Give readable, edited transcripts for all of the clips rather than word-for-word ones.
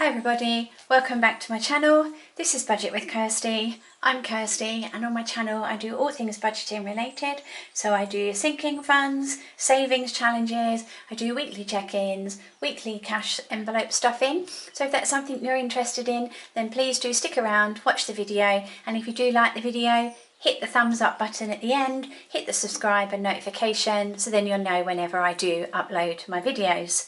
Hi everybody, welcome back to my channel. This is Budget with Kirstie. I'm Kirstie and on my channel I do all things budgeting related. So I do sinking funds, savings challenges, I do weekly check-ins, weekly cash envelope stuffing. So if that's something you're interested in, then please do stick around, watch the video, and if you do like the video, hit the thumbs up button at the end, hit the subscribe and notification so then you'll know whenever I do upload my videos.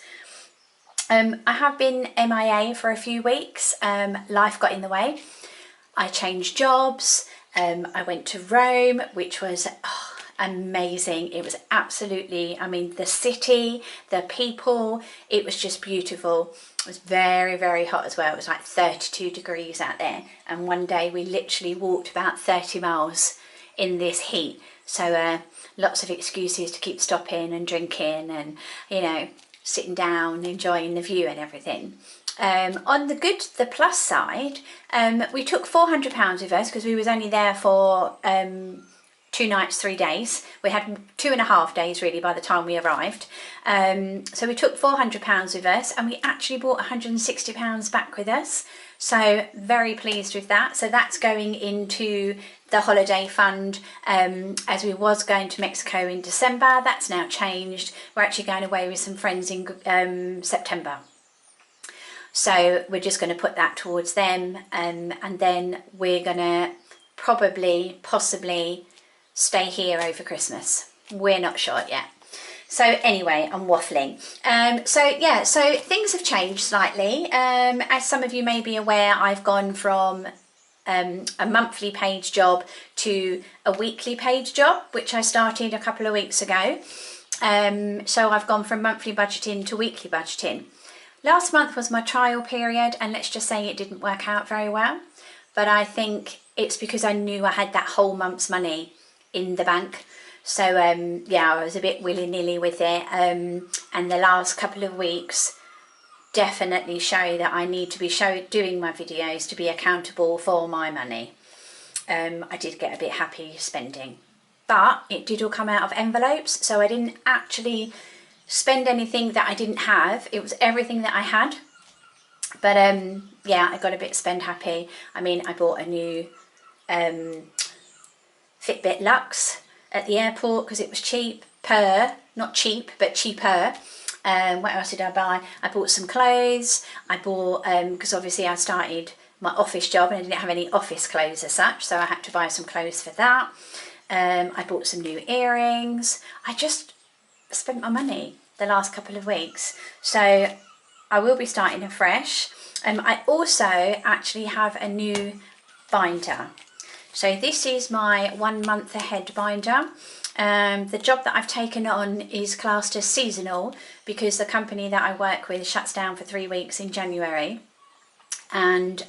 I have been MIA for a few weeks. Life got in the way. I changed jobs. I went to Rome, which was amazing. It was absolutely, I mean, the city, the people, it was just beautiful. It was very, very hot as well. It was like 32 degrees out there. And one day we literally walked about 30 miles in this heat. So lots of excuses to keep stopping and drinking and, you know, sitting down, enjoying the view and everything. On the plus side, we took £400 with us because we was only there for 2 nights, 3 days. We had 2.5 days really by the time we arrived. So we took £400 with us and we actually brought £160 back with us. So very pleased with that. So that's going into the holiday fund. As we was going to Mexico in December, that's now changed. We're actually going away with some friends in September. So we're just going to put that towards them, and then we're going to possibly stay here over Christmas. We're not sure yet. So anyway, I'm waffling. So things have changed slightly. As some of you may be aware, I've gone from a monthly paid job to a weekly paid job, which I started a couple of weeks ago. So I've gone from monthly budgeting to weekly budgeting. Last month was my trial period, and let's just say it didn't work out very well. But I think it's because I knew I had that whole month's money in the bank. So yeah, I was a bit willy-nilly with it. And the last couple of weeks definitely show that I need to be doing my videos to be accountable for my money. I did get a bit happy spending, but it did all come out of envelopes, so I didn't actually spend anything that I didn't have. It was everything that I had. But yeah, I got a bit spend happy. I mean, I bought a new Fitbit Luxe at the airport because it was not cheap, but cheaper. What else did I buy? I bought some clothes. I bought, because obviously I started my office job and I didn't have any office clothes as such, so I had to buy some clothes for that. I bought some new earrings. I just spent my money the last couple of weeks. So I will be starting afresh. I also actually have a new binder. So this is my 1 month ahead binder. The job that I've taken on is classed as seasonal because the company that I work with shuts down for 3 weeks in January, and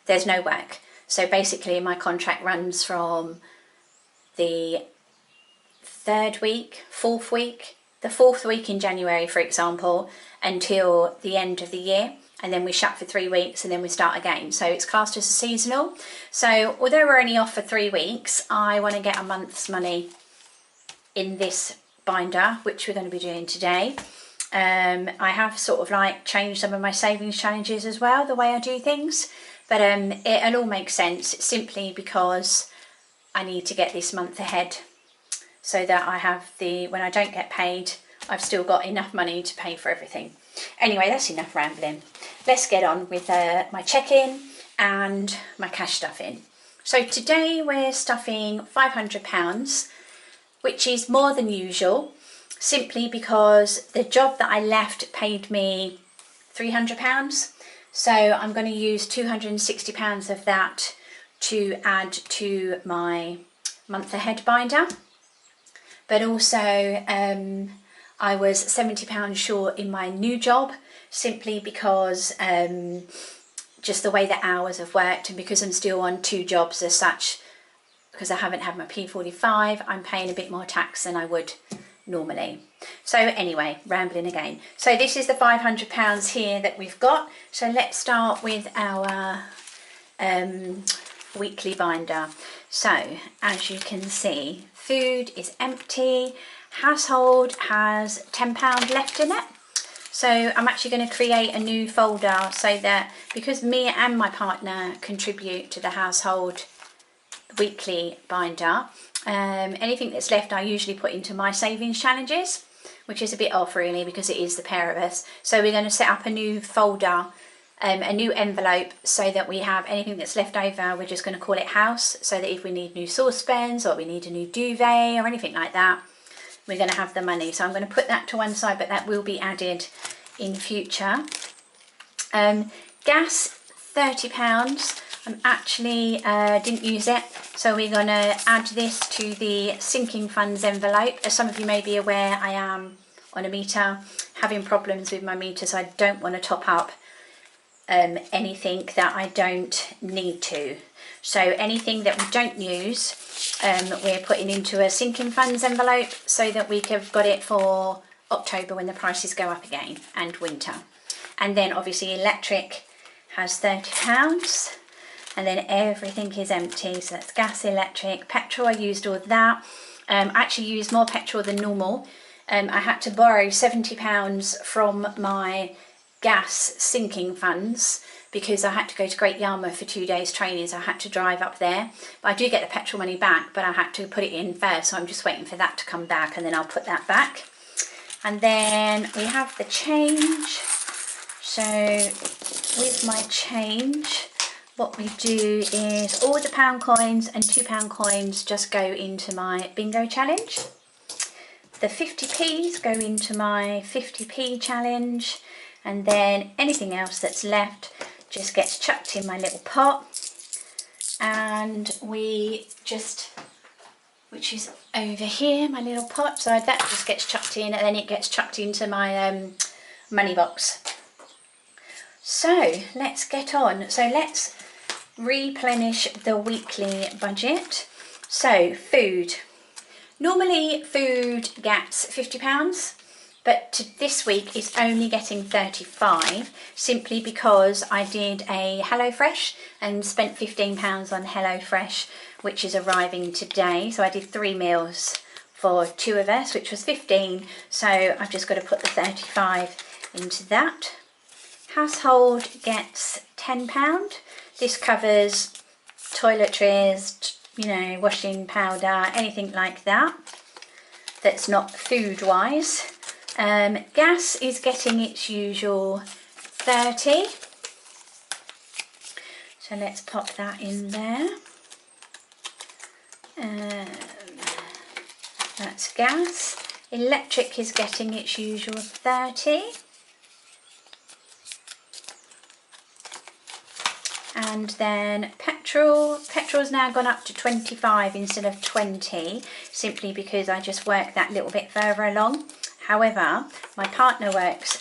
there's no work. So basically my contract runs from the the 4th week in January, for example, until the end of the year. And then we shut for 3 weeks and then we start again. So it's classed as a seasonal. So although we're only off for 3 weeks, I want to get a month's money in this binder, which we're going to be doing today. I have sort of like changed some of my savings challenges as well, the way I do things. But it'll all make sense simply because I need to get this month ahead so that I have when I don't get paid, I've still got enough money to pay for everything. Anyway, that's enough rambling. Let's get on with my check-in and my cash stuffing. So today we're stuffing £500, which is more than usual, simply because the job that I left paid me £300. So I'm going to use £260 of that to add to my month ahead binder. But also I was £70 short in my new job, simply because just the way the hours have worked, and because I'm still on 2 jobs as such, because I haven't had my P45, I'm paying a bit more tax than I would normally. So anyway, rambling again. So this is the £500 here that we've got. So let's start with our weekly binder. So as you can see, food is empty. Household has £10 left in it. So I'm actually going to create a new folder so that, because me and my partner contribute to the household weekly binder, anything that's left I usually put into my savings challenges, which is a bit off really because it is the pair of us. So we're going to set up a new folder, a new envelope, so that we have anything that's left over, we're just going to call it house, so that if we need new saucepans or we need a new duvet or anything like that, we're going to have the money. So I'm going to put that to one side, but that will be added in future. Gas, £30. I'm actually didn't use it, so we're going to add this to the sinking funds envelope. As some of you may be aware, I am on a meter, having problems with my meter, so I don't want to top up anything that I don't need to. So anything that we don't use, we're putting into a sinking funds envelope so that we have got it for October when the prices go up again, and winter. And then obviously electric has £30, and then everything is empty. So that's gas, electric, petrol. I used all that. I actually used more petrol than normal. I had to borrow £70 from my gas sinking funds because I had to go to Great Yarmouth for 2 days training, so I had to drive up there. But I do get the petrol money back, but I had to put it in first, so I'm just waiting for that to come back and then I'll put that back. And then we have the change. So with my change, what we do is all the £1 coins and £2 coins just go into my bingo challenge. The 50p's go into my 50p challenge, and then anything else that's left just gets chucked in my little pot, and we just, which is over here, my little pot, so that just gets chucked in, and then it gets chucked into my money box. So let's get on. So let's replenish the weekly budget. So food. Normally food gets £50, but this week it's only getting 35, simply because I did a HelloFresh and spent £15 on HelloFresh, which is arriving today. So I did 3 meals for 2 of us, which was 15. So I've just got to put the 35 into that. Household gets £10. This covers toiletries, you know, washing powder, anything like that that's not food wise. Gas is getting its usual 30, so let's pop that in there. That's gas. Electric is getting its usual 30. And then petrol's now gone up to 25 instead of 20, simply because I just work that little bit further along. However, my partner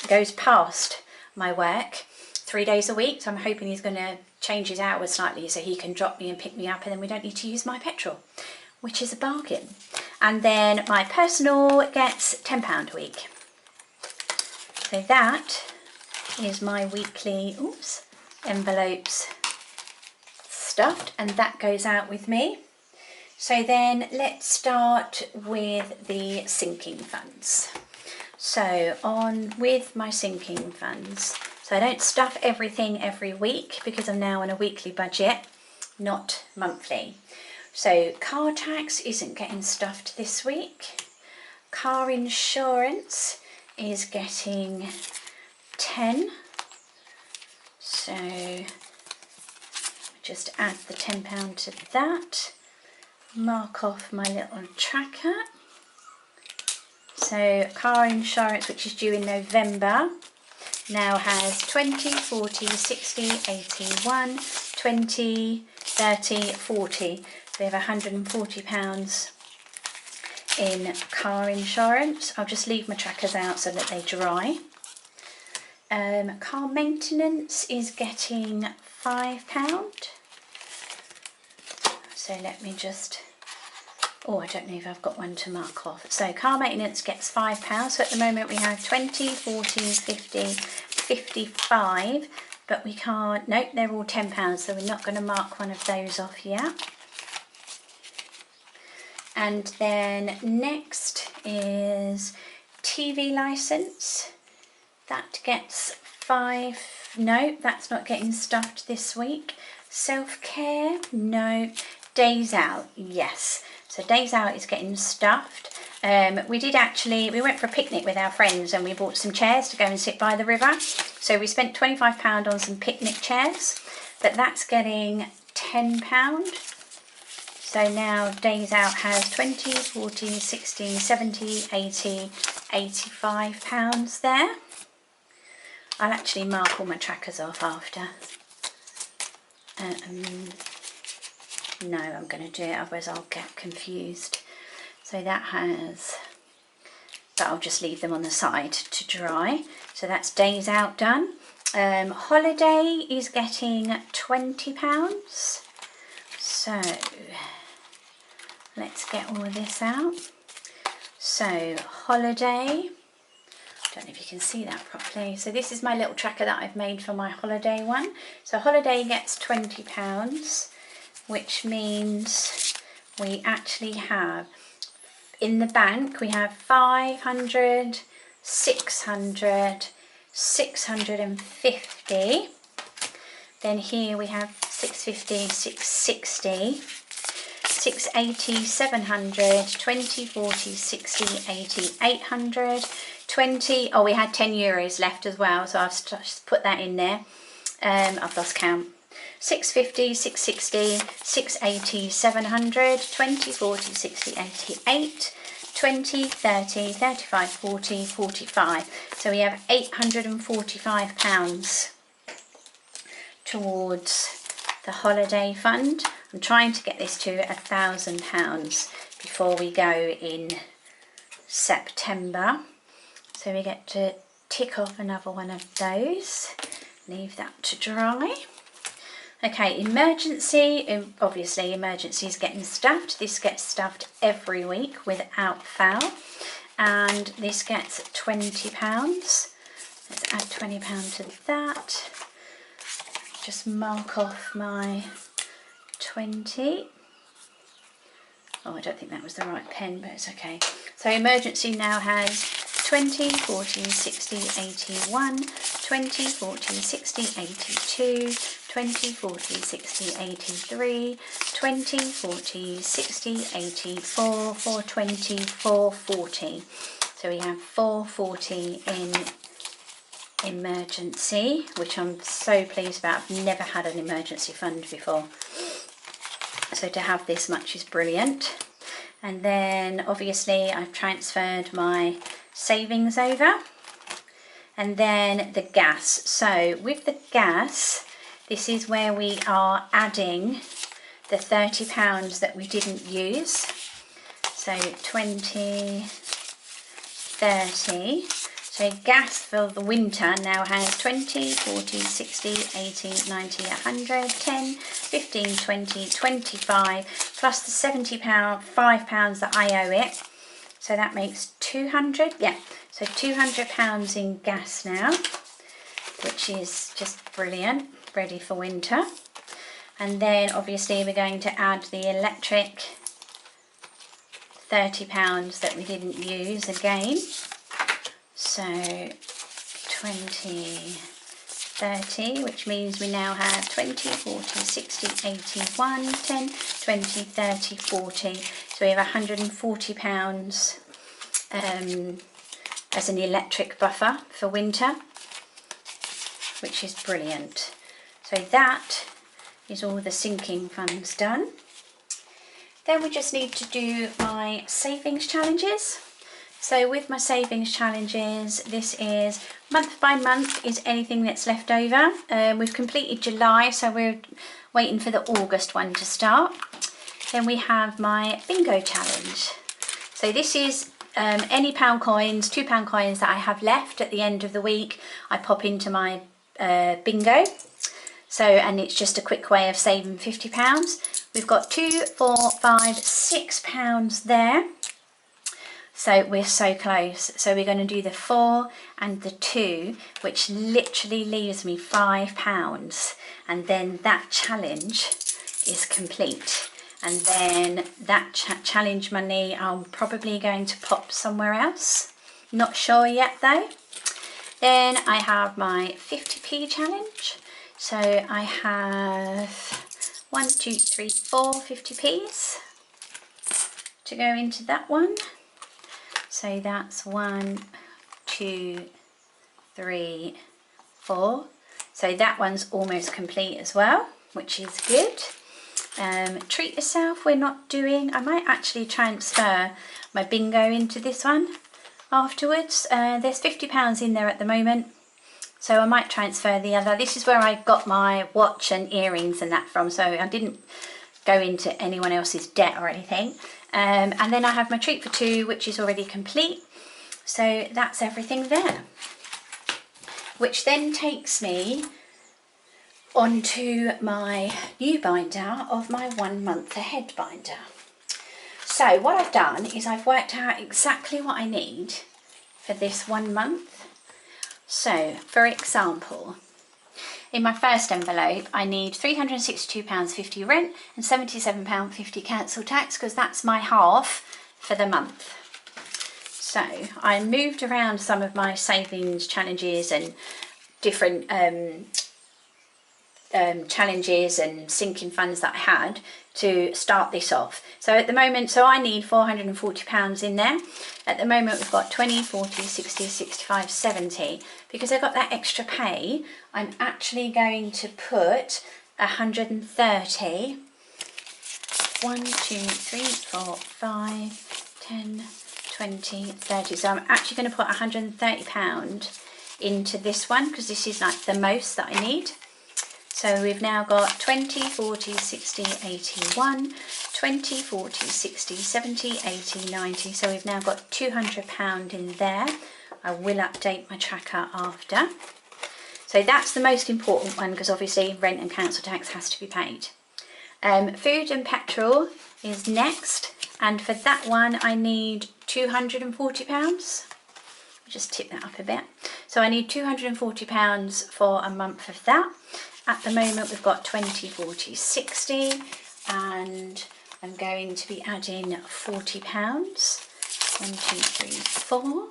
goes past my work 3 days a week, so I'm hoping he's going to change his hours slightly so he can drop me and pick me up, and then we don't need to use my petrol, which is a bargain. And then my personal gets £10 a week. So that is my weekly envelopes stuffed, and that goes out with me. So then let's start with the sinking funds. So on with my sinking funds, so I don't stuff everything every week because I'm now on a weekly budget, not monthly. So car tax isn't getting stuffed this week. Car insurance is getting 10. So just add the £10 to that. Mark off my little tracker. So car insurance, which is due in November, now has 20, 40, 60, 81, 20, 30, 40. So we have £140 in car insurance. I'll just leave my trackers out so that they dry. Car maintenance is getting £5. So let me just, I don't know if I've got one to mark off. So car maintenance gets £5. So at the moment we have 20, 40, 50, 55, but we can't, nope, they're all £10, so we're not going to mark one of those off yet. And then next is TV licence That gets 5. No, that's not getting stuffed this week. Self-care, no. Days out, yes. So days out is getting stuffed. We went for a picnic with our friends and we bought some chairs to go and sit by the river. So we spent £25 on some picnic chairs, but that's getting £10. So now days out has 20, 40, 60, 70, 80, £85 there. I'll actually mark all my trackers off after. No, I'm going to do it, otherwise I'll get confused. So that has, but I'll just leave them on the side to dry. So that's days out done. Holiday is getting £20. So let's get all of this out. So holiday, I don't know if you can see that properly. So this is my little tracker that I've made for my holiday one. So holiday gets £20, which means we actually have, in the bank, we have 500, 600, 650. Then here we have 650, 660, 680, 700, 20, 40, 60, 80, 800, 20. Oh, we had €10 left as well, so I've just put that in there. I've lost count. 650, 660, 680, 700, 20, 40, 60, 80, 8, 20, 30, 35, 40, 45. So we have £845 towards the holiday fund. I'm trying to get this to £1,000 before we go in September. So we get to tick off another one of those. Leave that to dry. Okay, emergency, obviously emergency is getting stuffed. This gets stuffed every week without fail. And this gets £20. Let's add £20 to that. Just mark off my 20. Oh, I don't think that was the right pen, but it's okay. So emergency now has 20, 40, 60, 81, 20, 40, 60, 82, 20, 40, 60, 83, 20, 40, 60, 84, 420, 440. So we have 440 in emergency, which I'm so pleased about. I've never had an emergency fund before. So to have this much is brilliant. And then obviously I've transferred my savings over. And then the gas. So with the gas, this is where we are adding the £30 that we didn't use. So 20, 30. So gas for the winter now has 20, 40, 60, 80, 90, 100, 10, 15, 20, 25, plus the £70, £5 that I owe it. So that makes 200, yeah. So £200 in gas now, which is just brilliant, ready for winter. And then obviously we're going to add the electric £30 that we didn't use again. So 20, 30, which means we now have 20, 40, 60, 81, 10, 20, 30, 40. So we have £140 as an electric buffer for winter, which is brilliant. So that is all the sinking funds done. Then we just need to do my savings challenges. So with my savings challenges, this is month by month is anything that's left over. We've completed July, so we're waiting for the August one to start. Then we have my bingo challenge. So this is any pound coins, £2 coins that I have left at the end of the week, I pop into my bingo. So, and it's just a quick way of saving £50. We've got £2, £4, £5, £6 there. So we're so close. So we're going to do the 4 and the 2, which literally leaves me £5. And then that challenge is complete. And then that challenge money I'm probably going to pop somewhere else. Not sure yet though. Then I have my 50p challenge. So I have 1, 2, 3, 4 50p's to go into that one. So that's 1, 2, 3, 4. So that one's almost complete as well, which is good. Treat yourself, we're not doing. I might actually transfer my bingo into this one afterwards. There's £50 in there at the moment, so I might transfer the other. This is where I got my watch and earrings and that from, so I didn't go into anyone else's debt or anything. And then I have my treat for two, which is already complete. So that's everything there. Which then takes me onto my new binder of my 1 month ahead binder. So what I've done is I've worked out exactly what I need for this 1 month. So for example, in my first envelope I need £362.50 rent and £77.50 council tax, because that's my half for the month. So I moved around some of my savings challenges and different challenges and sinking funds that I had to start this off. So at the moment, so I need £440 in there. At the moment we've got 20, 40, 60, 65, 70. Because I got that extra pay, I'm actually going to put 130. 1, 2, 3, 4, 5, 10, 20, 30. So I'm actually going to put £130 into this one, because this is like the most that I need. So we've now got 20, 40, 60, 81, 20, 40, 60, 70, 80, 90. So we've now got £200 in there. I will update my tracker after. So that's the most important one, because obviously rent and council tax has to be paid. Food and petrol is next, and for that one I need £240. I'll just tip that up a bit. So I need £240 for a month of that. At the moment we've got 20, 40, 60, and I'm going to be adding £40. 1, 2, 3, 4.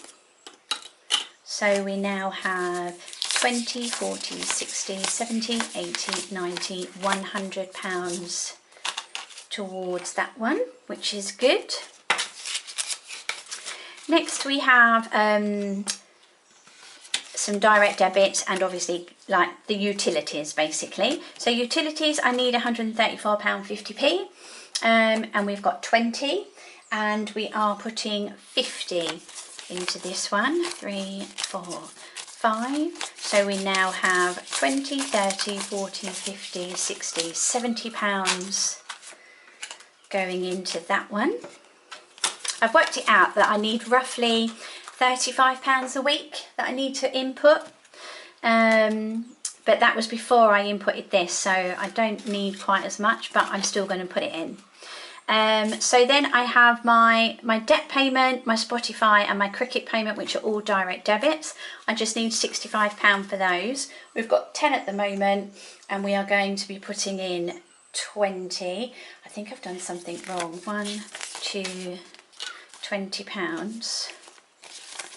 So we now have 20, 40, 60, 70, 80, 90, £100 towards that one, which is good. Next we have some direct debits and obviously like the utilities basically. So utilities I need £134.50p, and we've got 20, and we are putting 50 into this one. 3, 4, 5. So we now have 20, 30, 40, 50, 60, £70 going into that one. I've worked it out that I need roughly £35 a week that I need to input, but that was before I inputted this, so I don't need quite as much, but I'm still going to put it in. So then I have my debt payment, my Spotify and my cricket payment, which are all direct debits. I just need £65 for those. We've got 10 at the moment, and we are going to be putting in 20. I think I've done something wrong. 1, 2, £20.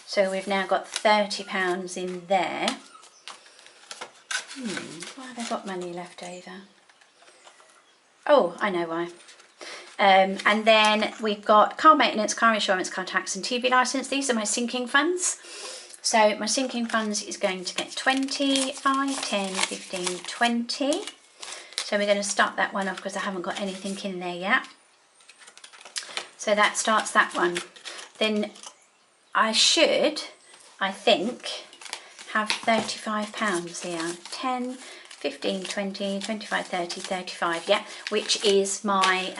So we've now got £30 in there. Why have I got money left over? Oh, I know why. And then we've got car maintenance, car insurance, car tax and TV licence. These are my sinking funds. So my sinking funds is going to get 20, 5, 10, 15, 20. So we're going to start that one off because I haven't got anything in there yet. So that starts that one. Then I should, I think, have £35 here. 10, 15, 20, 25, 30, 35, yeah, which is my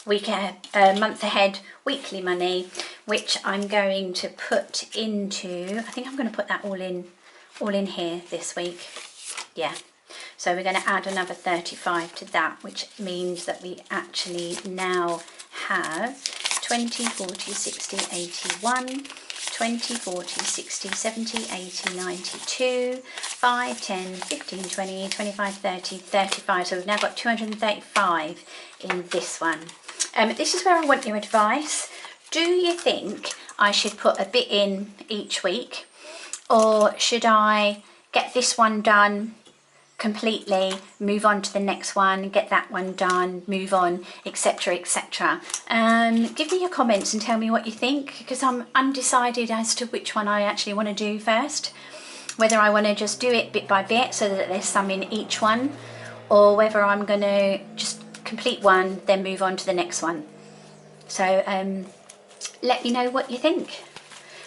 month ahead weekly money, which I'm going to put into, I think I'm going to put that all in here this week, yeah. So we're going to add another 35 to that, which means that we actually now have 20, 40, 60, 81, 20, 40, 60, 70, 80, 92, 5, 10, 15, 20, 25, 30, 35. So we've now got 235 in this one. This is where I want your advice. Do you think I should put a bit in each week? or should I get this one done completely, move on to the next one, get that one done, move on, etc, etc. Give me your comments and tell me what you think, because I'm undecided as to which one I actually want to do first, whether I want to just do it bit by bit so that there's some in each one, or whether I'm going to just complete one then move on to the next one. So let me know what you think.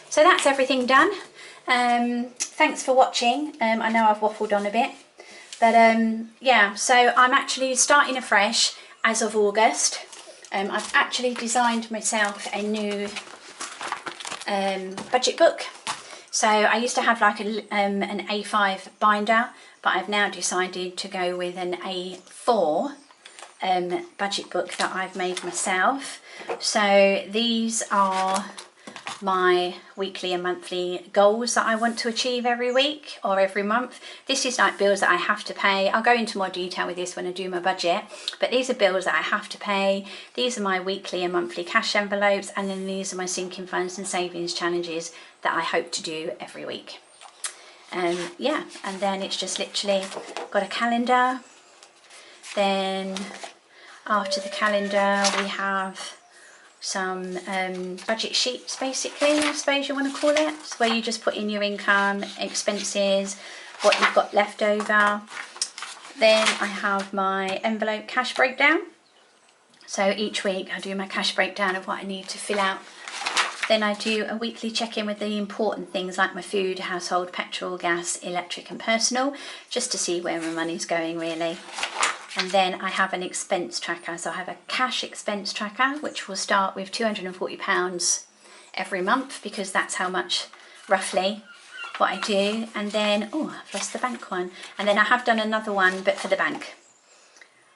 So that's everything done. Thanks for watching. I know I've waffled on a bit, but yeah, so I'm actually starting afresh as of August. I've actually designed myself a new budget book. So I used to have like an A5 binder, but I've now decided to go with an A4 budget book that I've made myself. So these are my weekly and monthly goals that I want to achieve every week or every month. This is like bills that I have to pay. I'll go into more detail with this when I do my budget, but these are bills that I have to pay. These are my weekly and monthly cash envelopes, and then these are my sinking funds and savings challenges that I hope to do every week. Yeah, and then it's just literally got a calendar. Then after the calendar we have some budget sheets, basically, I suppose you want to call it. It's where you just put in your income, expenses, what you've got left over. Then I have my envelope cash breakdown. So each week I do my cash breakdown of what I need to fill out. Then I do a weekly check-in with the important things like my food, household, petrol, gas, electric and personal, just to see where my money's going really. And then I have an expense tracker. So I have a cash expense tracker, which will start with £240 every month, because that's how much roughly what I do. And then, oh, I've lost the bank one. And then I have done another one, but for the bank.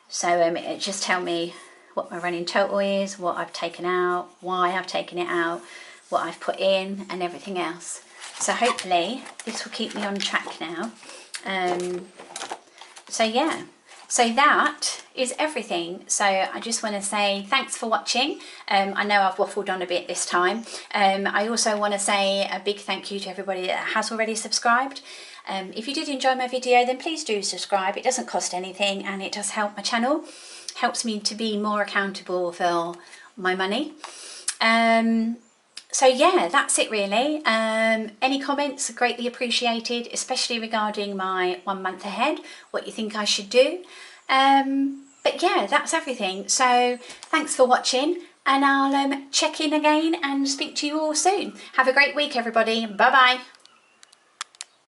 So it just tells me what my running total is, what I've taken out, why I've taken it out, what I've put in and everything else. So hopefully this will keep me on track now. So yeah. So that is everything. So I just want to say thanks for watching. I know I've waffled on a bit this time. I also want to say a big thank you to everybody that has already subscribed. If you did enjoy my video, then please do subscribe. It doesn't cost anything and it does help my channel. Helps me to be more accountable for my money. So yeah, that's it really. Any comments are greatly appreciated, especially regarding my 1 month ahead, what you think I should do. But yeah, that's everything. So thanks for watching, and I'll check in again and speak to you all soon. Have a great week, everybody. Bye bye.